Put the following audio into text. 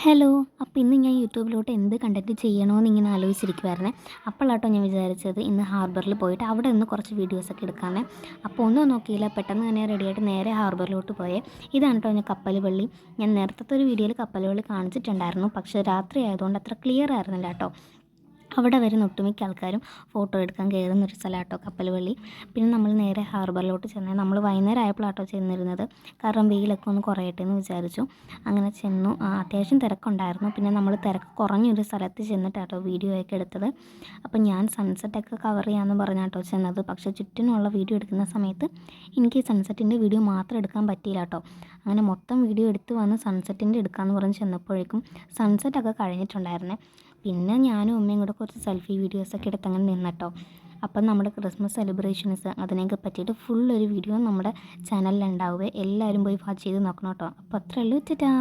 Hello. അപ്പോൾ ഇന്ന് ഞാൻ യൂട്യൂബിലോട്ട് എന്ത് കണ്ടൻറ്റ് ചെയ്യണമെന്ന് ഇങ്ങനെ ആലോചിച്ചിരിക്കുവായിരുന്നേ. അപ്പോഴാട്ടോ ഞാൻ വിചാരിച്ചത് ഇന്ന് ഹാർബറിൽ പോയിട്ട് അവിടെ നിന്ന് കുറച്ച് വീഡിയോസൊക്കെ എടുക്കാമെന്നേ. അപ്പോൾ ഒന്നും നോക്കിയില്ല, പെട്ടെന്ന് തന്നെ റെഡിയായിട്ട് നേരെ ഹാർബറിലോട്ട് പോയേ. ഇതാണ് കേട്ടോ ഞാൻ കപ്പൽ പള്ളി. ഞാൻ നേരത്തെ ഒരു വീഡിയോയിൽ കപ്പൽ പള്ളി കാണിച്ചിട്ടുണ്ടായിരുന്നു, പക്ഷേ രാത്രി ആയതുകൊണ്ട് അത്ര ക്ലിയർ ആയിരുന്നില്ല കേട്ടോ. അവിടെ വരുന്ന ഒട്ടുമിക്ക ആൾക്കാരും ഫോട്ടോ എടുക്കാൻ കയറുന്നൊരു സ്ഥലമാട്ടോ കപ്പൽവള്ളി. പിന്നെ നമ്മൾ നേരെ ഹാർബറിലോട്ട് ചെന്നേ. നമ്മൾ വൈകുന്നേരം ആയപ്പോഴാട്ടോ ചെന്നിരുന്നത്, കാരണം വെയിലൊക്കെ ഒന്ന് കുറയട്ടെ എന്ന് വിചാരിച്ചു. അങ്ങനെ ചെന്നു. അത്യാവശ്യം തിരക്കുണ്ടായിരുന്നു. പിന്നെ നമ്മൾ തിരക്ക് കുറഞ്ഞൊരു സ്ഥലത്ത് ചെന്നിട്ടാട്ടോ വീഡിയോ ഒക്കെ എടുത്തത്. അപ്പം ഞാൻ സൺസെറ്റൊക്കെ കവർ ചെയ്യാമെന്ന് പറഞ്ഞാട്ടോ ചെന്നത്. പക്ഷേ ചുറ്റിനുള്ള വീഡിയോ എടുക്കുന്ന സമയത്ത് എനിക്ക് സൺസെറ്റിൻ്റെ വീഡിയോ മാത്രം എടുക്കാൻ പറ്റിയില്ല കേട്ടോ. അങ്ങനെ മൊത്തം വീഡിയോ എടുത്ത് വന്ന് സൺസെറ്റിൻ്റെ എടുക്കാമെന്ന് പറഞ്ഞ് ചെന്നപ്പോഴേക്കും സൺസെറ്റൊക്കെ കഴിഞ്ഞിട്ടുണ്ടായിരുന്നേ. പിന്നെ ഞാനും ഉമ്മയും കൂടെ കുറച്ച് സെൽഫി വീഡിയോസൊക്കെ എടുത്തങ്ങനെ നിന്നട്ടോ. അപ്പം നമ്മുടെ ക്രിസ്മസ് സെലിബ്രേഷൻസ് അതിനെയൊക്കെ പറ്റിയിട്ട് ഫുള്ളൊരു വീഡിയോ നമ്മുടെ ചാനലിൽ ഉണ്ടാവുകയെ എല്ലാവരും പോയി വാച്ച് ചെയ്ത് നോക്കണം കേട്ടോ. അപ്പോൾ അത്രയേ ഉള്ളൂ. ടാറ്റാ.